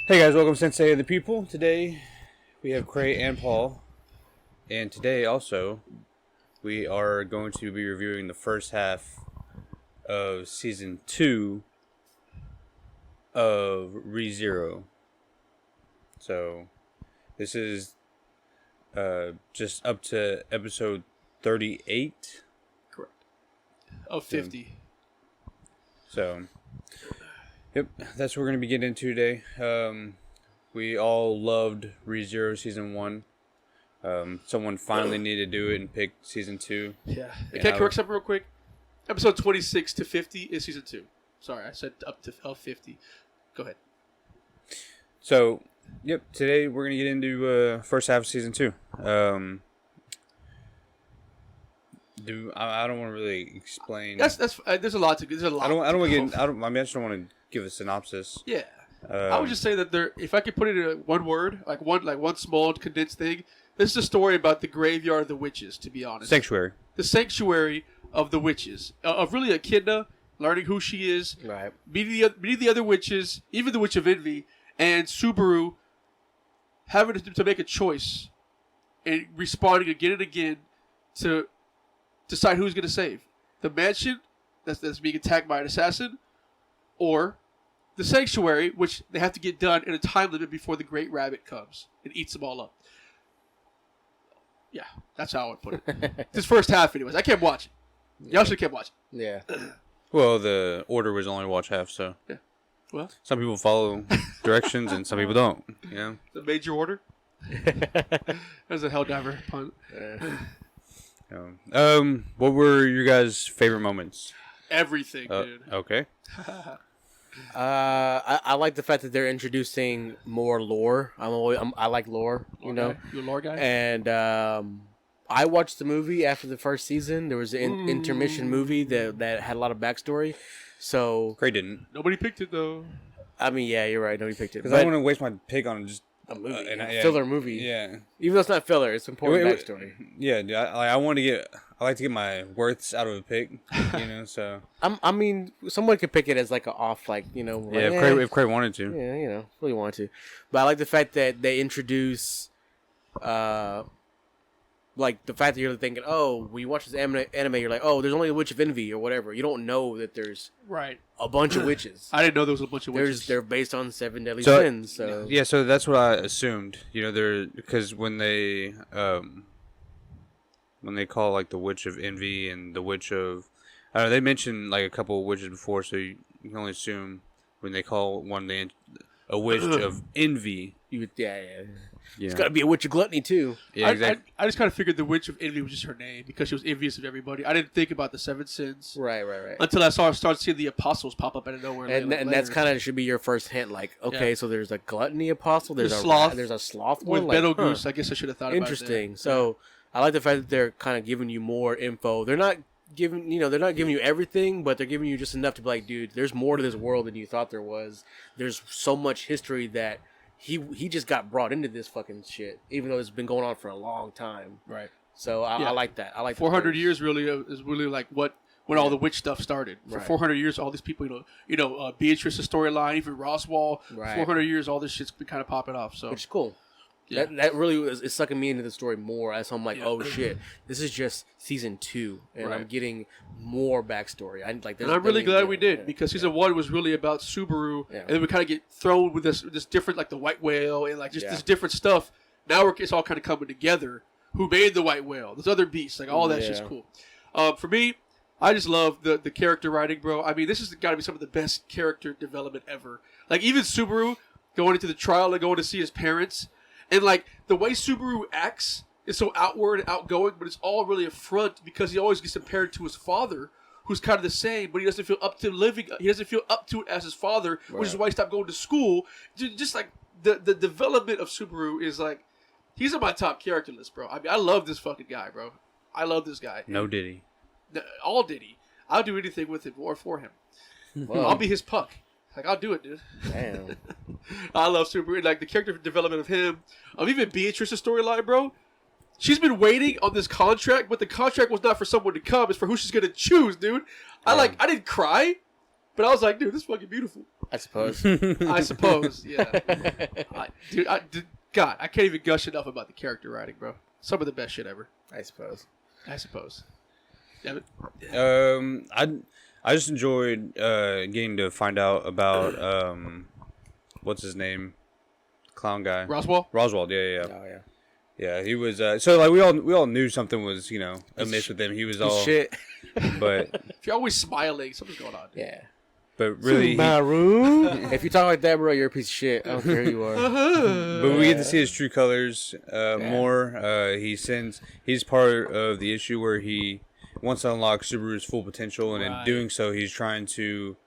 Hey guys, welcome to Sensei of the People. Today we have Cray and Paul. And today also we are going to be reviewing the first half of Season 2 of ReZero. So this is just up to episode 38. Correct. Of 50. So, yep, that's what we're going to be getting into today. We all loved ReZero Season 1. Someone finally needed to do it and pick Season 2. Yeah. Can I correct something real quick? Episode 26 to 50 is Season 2. Sorry, I said up to 50. Go ahead. So, yep, today we're going to get into first half of Season 2. I don't want to really explain. That's there's a lot to. There's a lot. I just don't want to give a synopsis. Yeah. I would just say that if I could put it in one word, like one small condensed thing, this is a story about the graveyard of the witches. To be honest, Sanctuary. The sanctuary of the witches, of really Echidna learning who she is, right? Meeting the other witches, even the Witch of Envy, and Subaru having to make a choice and responding again and again to decide who's going to save the mansion that's being attacked by an assassin, or the sanctuary, which they have to get done in a time limit before the Great Rabbit comes and eats them all up. Yeah, that's how I would put it. This first half, anyways. I can't watch it. Y'all should keep watching. Yeah. Well, the order was only watch half, so. Yeah. Well, some people follow directions and some people don't. You know? The major order. That's a Helldiver pun. What were your guys' favorite moments? Everything, dude. Okay. I like the fact that they're introducing more lore. I like lore, you know. You a lore guy? And I watched the movie after the first season. There was an intermission movie that had a lot of backstory. So Cray didn't. Nobody picked it though. I mean, yeah, you're right. Nobody picked it. Because I don't want to waste my pick on just a movie, a filler movie. Yeah. Even though it's not filler, it's important backstory. Yeah, dude, I like to get my worths out of a pick, you know. So I mean, someone could pick it as like a off, like, you know. Yeah, like, if Cray wanted to. Yeah, you know, really wanted to. But I like the fact that they introduce, like the fact that you're thinking, oh, when you watch this anime, you're like, oh, there's only a Witch of Envy or whatever. You don't know that there's a bunch of witches. I didn't know there was a bunch of witches. They're based on 7 deadly sins. So yeah, so that's what I assumed. You know, they're because when they call like the Witch of Envy and the Witch of, I don't know, they mentioned like a couple of witches before, so you can only assume when they call one a witch of envy. It's got to be a witch of gluttony too. Yeah, exactly. I just kind of figured the Witch of Envy was just her name because she was envious of everybody. I didn't think about the 7 sins. Right. Until I started seeing the apostles pop up out of nowhere. And that's kind of should be your first hint. Like, okay, so there's a gluttony apostle. There's a sloth one. With Betelgeuse. I guess I should have thought about it. Interesting. So I like the fact that they're kind of giving you more info. They're not giving you everything, but they're giving you just enough to be like, dude, there's more to this world than you thought there was. There's so much history that he just got brought into this fucking shit, even though it's been going on for a long time. Right. So I like that. I like 400 years really is really like when all the witch stuff started. For 400 years, all these people, Beatrice's storyline, even Roswell. Right. 400 years, all this shit's been kind of popping off. So which is cool. Yeah. That really is sucking me into the story more as I'm like, oh shit, this is just season 2, and I'm getting more backstory. And I'm really glad we did because season 1 was really about Subaru, and then we kind of get thrown with this different, like the white whale and like just this different stuff. Now it's all kind of coming together. Who made the white whale? There's other beasts, like all that shit's cool. For me, I just love the character writing, bro. I mean, this has got to be some of the best character development ever. Like even Subaru going into the trial and going to see his parents. And, like, the way Subaru acts is so outward and outgoing, but it's all really a front because he always gets compared to his father, who's kind of the same, but he doesn't feel up to he doesn't feel up to it as his father, which is why he stopped going to school. Just, like, the development of Subaru is, like, he's on my top character list, bro. I mean, I love this fucking guy, bro. I love this guy. No Diddy. All Diddy. I'll do anything with him or for him. I'll be his puck. Like, I'll do it, dude. Damn. I love Subaru. Like, the character development of him. Even Beatrice's storyline, bro. She's been waiting on this contract, but the contract was not for someone to come. It's for who she's going to choose, dude. I didn't cry, but I was like, dude, this is fucking beautiful. I suppose. I suppose, yeah. God, I can't even gush enough about the character writing, bro. Some of the best shit ever. I suppose. Damn it. I just enjoyed getting to find out about what's his name, clown guy. Roswell? Roswell, yeah. Oh yeah. Yeah, he was. So like we all knew something was amiss with him. He was all shit. But If you're always smiling, something's going on. Dude. Yeah. but really, my room. If you talk like that, bro, you're a piece of shit. I don't care who you are. but we get to see his true colors more. He's part of the issue where he wants to unlock Subaru's full potential, and in doing so, he's trying to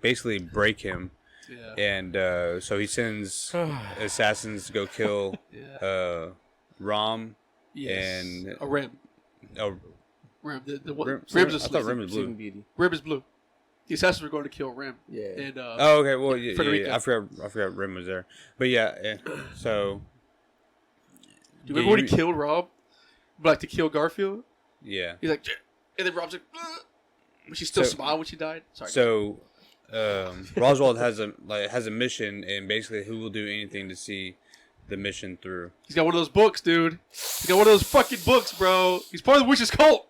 basically break him. Yeah. And so he sends assassins to go kill Rom and Rem. Oh, Rem. The Rem. Rem's I asleep. thought Rem was blue. Beauty. Rem is blue. The assassins were going to kill Rem. Yeah. And, Oh, okay. Well, yeah. Frederica. I forgot Rem was there. But yeah. So. Do you remember when he killed Rob? Like to kill Garfield? Yeah. He's like, and then Rob's like, but she still smiled when she died. Sorry. So, Roswell has a mission, and basically, who will do anything to see the mission through. He's got one of those books, dude. He's got one of those fucking books, bro. He's part of the witch's cult.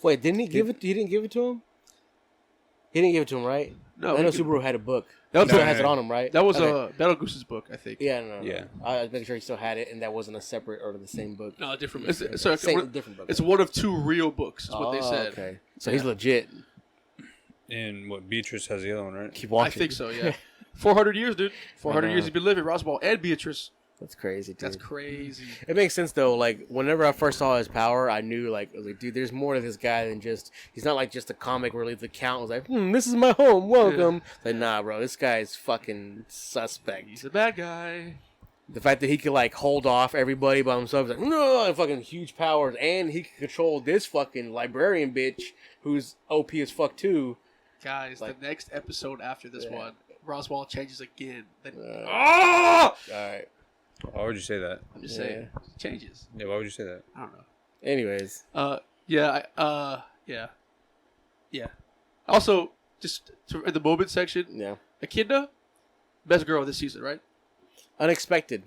Wait, didn't he give it? He didn't give it to him. He didn't give it to him, right? No, I know Subaru had a book. That was Still has it on him, right? That was Okay. Battle Goose's book, I think. Yeah, no. Yeah. I was making sure he still had it, and that wasn't a separate or the same book. No, different. Different book. It's one of two real books, is what they said. Okay. So he's legit. And what Beatrice has the other one, right? Keep I watching. think so, yeah. 400 years, dude. 400 I know. years he's been living, Roswell and Beatrice. That's crazy, dude. That's crazy. It makes sense though. Like whenever I first saw his power, I knew I was like, dude, there's more to this guy than just. He's not like just a comic relief. The count was like, this is my home, welcome. Like, nah, bro, this guy is fucking suspect. He's a bad guy. The fact that he could like hold off everybody by himself, like no, and fucking huge powers, and he could control this fucking librarian bitch who's OP as fuck too. Guys, Like- the next episode after this one, Roswell changes again. Then, All right. Why would you say that? I'm just saying, it changes. Yeah, why would you say that? I don't know. Anyways, Yeah. Also, just in the moment section, yeah, Echidna, best girl this season, right? unexpected.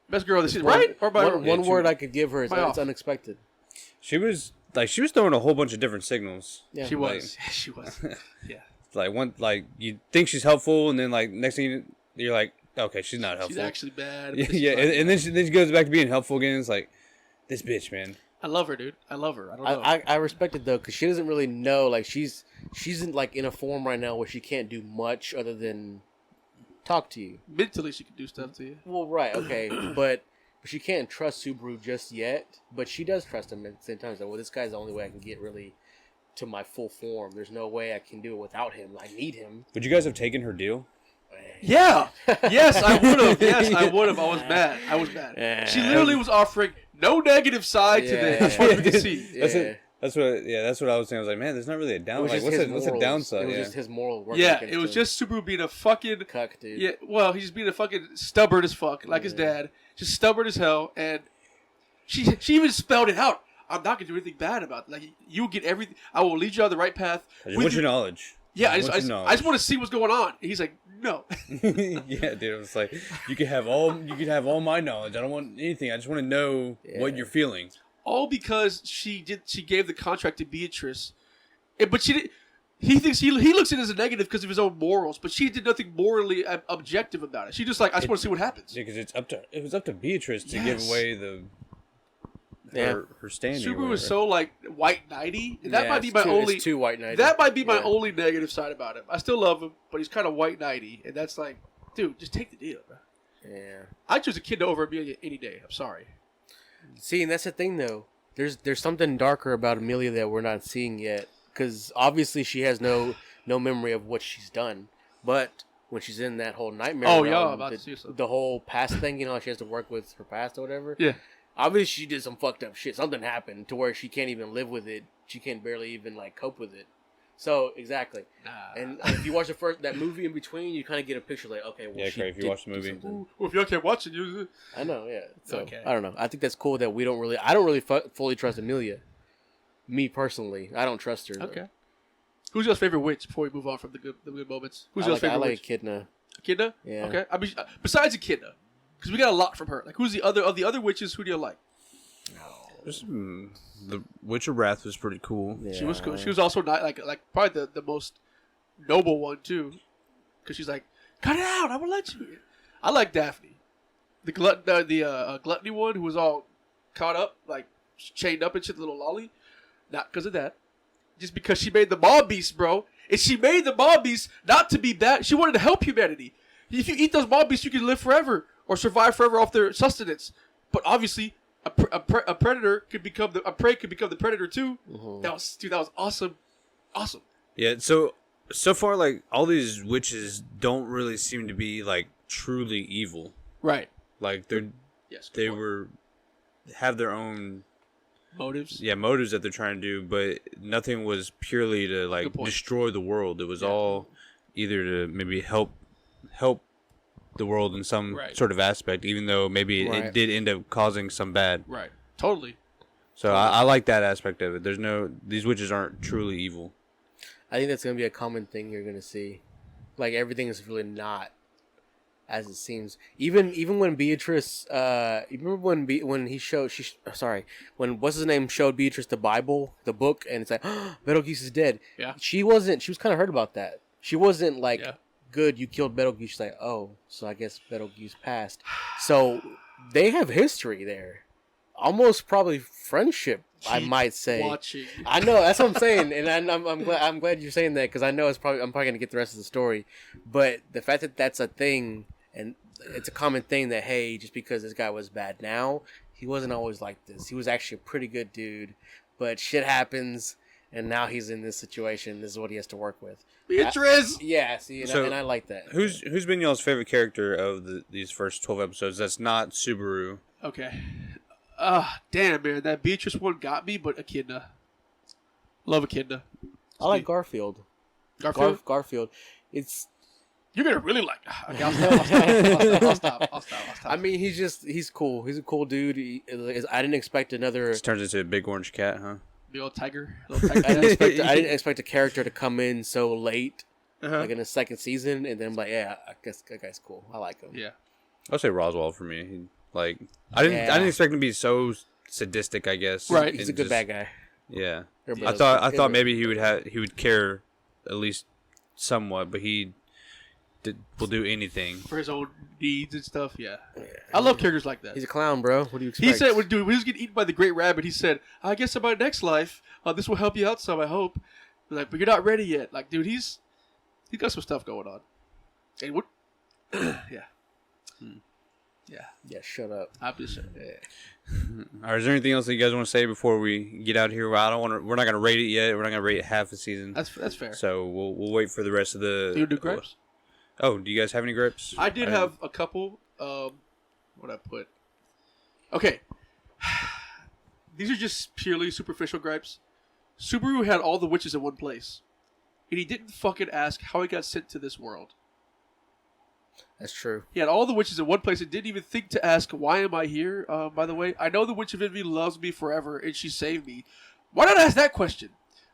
Best girl this season, right? Or by One word I could give her is By that off. it's unexpected. She was throwing a whole bunch of different signals. Yeah. She was. She was. Yeah. Like you think she's helpful, and then like next thing you're like, okay, she's not helpful. She's actually bad. Yeah, but she's yeah, like- and then she goes back to being helpful again. It's like, this bitch, man. I love her, dude. I love her. I don't know. I respect it though, because she doesn't really know. Like she's in like in a form right now where she can't do much other than talk to you. Mentally, she can do stuff to you. Well, right, okay, but she can't trust Subaru just yet. But she does trust him at the same time. So, well, this guy's the only way I can get really to my full form. There's no way I can do it without him. I need him. Would you guys have taken her deal? Yeah. Yes, I would have. Yes, I would have. I was mad. Yeah. She literally was offering no negative side to this. That's what we can see. Yeah. That's what I was saying. I was like, man, there's not really a It down. was Like, just his what's the morals. downside? It was Yeah. just his moral work. Yeah, against it was him. just Subaru being a fucking cuck, dude. yeah. Well, he's being a fucking stubborn as fuck, like his dad, just stubborn as hell. And she even spelled it out. I'm not gonna do anything bad about it. Like you get everything. I will lead you on the right path. I just want your knowledge. Yeah, I want just your want knowledge. to see what's going on. And he's like, no. Yeah, dude. It was like you can have all my knowledge. I don't want anything. I just want to know what you're feeling. All because she gave the contract to Beatrice, but she did. He thinks he looks at it as a negative because of his own morals, but she did nothing morally objective about it. She just like, I just want to see what happens. Yeah, because it was up to Beatrice to give Yes. away her standing. or Subaru is whatever. so like white knighty. And that Yeah, might be it's my too- only. It's too white knight. That might be my Yeah. only negative side about him. I still love him, but he's kind of white knighty, and that's like, dude, just take the deal, bro. Yeah. I choose a kid over Amelia any day. I'm sorry. See, and that's the thing, though. There's something darker about Amelia that we're not seeing yet, because obviously she has no memory of what she's done. But when she's in that whole nightmare, Oh, yeah, realm, I'm about to see something. the whole past thing, how she has to work with her past or whatever. Yeah. Obviously, she did some fucked up shit. Something happened to where she can't even live with it. She can barely even like cope with it. So exactly. And if you watch that movie in between, you kind of get a picture like, okay, well, Yeah, she Craig, if you did watch the do movie. something. Well, if y'all can't watch it, you. I know, yeah. So Okay. I don't know. I think that's cool that I don't really fully trust Amelia. Me personally, I don't trust her. Okay. Who's your favorite witch before we move on from the good moments? Who's your favorite witch? Echidna. Echidna? Yeah. Okay. I mean, besides Echidna, because we got a lot from her. Like, who's the other witches? Who do you like? The Witch of Wrath was pretty cool. Yeah. She was cool. She was also not like probably the most noble one too, because she's like, cut it out. I will let you. I like Daphne, the gluttony one who was all caught up, like chained up and shit, little lolly. Not because of that, just because she made the mob beast, bro. And she made the mob beast not to be bad. She wanted to help humanity. If you eat those mob beasts, you can live forever or survive forever off their sustenance. But obviously, a predator could become a prey could become the predator too. Mm-hmm. That was awesome. Yeah. So far, like all these witches don't really seem to be like truly evil. Right. Like they have their own motives. Yeah, motives that they're trying to do, but nothing was purely to like destroy the world. It was all either to maybe help the world in some sort of aspect, even though maybe it did end up causing some bad. Right. Totally. So I like that aspect of it. These witches aren't truly evil. I think that's gonna be a common thing you're gonna see. Like everything is really not as it seems. Even when Beatrice, remember when what's his name showed Beatrice the Bible, the book, and it's like, oh, Betelgeuse is dead. Yeah. She was kind of hurt about that. She wasn't like, good, you killed Betelgeuse. She's like, oh, so I guess Betelgeuse passed. So they have history there. Almost probably friendship, I might say. Watching. I know, that's what I'm saying, and I'm glad you're saying that because I know I'm probably gonna get the rest of the story, but the fact that that's a thing and it's a common thing that hey, just because this guy was bad now, he wasn't always like this. He was actually a pretty good dude, but shit happens, and now he's in this situation. This is what he has to work with. Beatrice. See, and I like that. Who's been y'all's favorite character of these first 12 episodes? That's not Subaru. Okay. Damn, man, that Beatrice one got me, but Echidna. Love Echidna. I like Garfield. Garfield. You're gonna really like. Okay, I'll stop. I mean, he's cool. He's a cool dude. I didn't expect another. This turns into a big orange cat, huh? Big old tiger. I didn't expect a character to come in so late, like in the second season, and then I'm like, yeah, I guess that guy's cool. I like him. Yeah. I'll say Roswell for me. I didn't expect him to be so sadistic. I guess. Right. He's a good bad guy. Yeah. I thought maybe he would care at least somewhat, but he will do anything for his own needs and stuff. Yeah. I love characters like that. He's a clown, bro. What do you expect? He said when he was getting eaten by the great rabbit, he said, I guess in my next life, this will help you out some, I hope. Like, but you're not ready yet. Like, dude, he's got some stuff going on. And what? Yeah. Yeah, shut up. I'm just saying. All right, is there anything else that you guys want to say before we get out of here? Well, we're not gonna rate it yet. We're not gonna rate it half a season. That's fair. So we'll wait for the rest of the. Do you do gripes? Oh, do you guys have any gripes? I did have a couple. What I put. Okay. These are just purely superficial gripes. Subaru had all the witches in one place, and he didn't fucking ask how he got sent to this world. That's true. He had all the witches in one place and didn't even think to ask, why am I here? By the way, I know the Witch of Envy loves me forever and she saved me. Why not ask that question?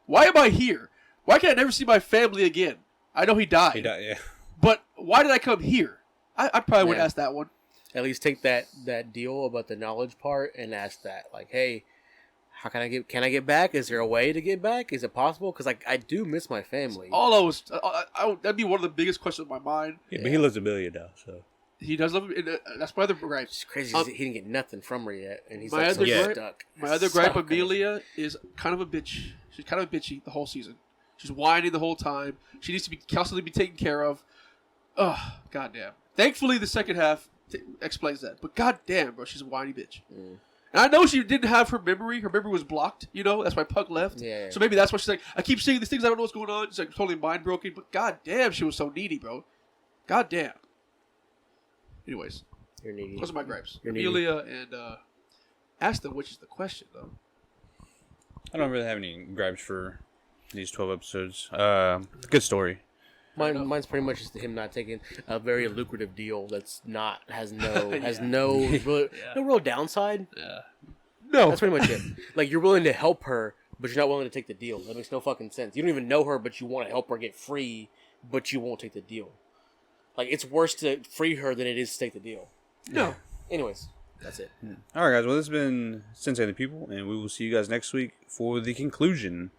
Why am I here? Why can I never see my family again? I know he died. Yeah. But why did I come here? I probably would ask that one. At least take that deal about the knowledge part and ask that. Like, hey, how can I get back? Is there a way to get back? Is it possible? Because I do miss my family. That'd be one of the biggest questions in my mind. Yeah, but he lives $1 billion now, so. He does love him. And, that's my other gripe. It's crazy. He didn't get nothing from her yet, and he's stuck. My other gripe, Amelia, is kind of a bitch. She's kind of bitchy the whole season. She's whining the whole time. She needs to be constantly be taken care of. Ugh, goddamn. Thankfully, the second half explains that. But goddamn, bro, she's a whiny bitch. And I know she didn't have her memory. Her memory was blocked, That's why Puck left. Yeah. So maybe that's why she's like, I keep seeing these things. I don't know what's going on. She's like totally mind broken. But goddamn, she was so needy, bro. Goddamn. Anyways. You're needy. Those are my gripes. You're Amelia and Asta, which is the question, though. I don't really have any gripes for these 12 epissodes. Good story. Mine's pretty much just him not taking a very lucrative deal that's has no real downside. Yeah. No, that's pretty much it. Like you're willing to help her, but you're not willing to take the deal. That makes no fucking sense. You don't even know her, but you want to help her get free, but you won't take the deal. Like, it's worse to free her than it is to take the deal. No. Anyways, that's it. All right, guys. Well, this has been Sensei and the People, and we will see you guys next week for the conclusion.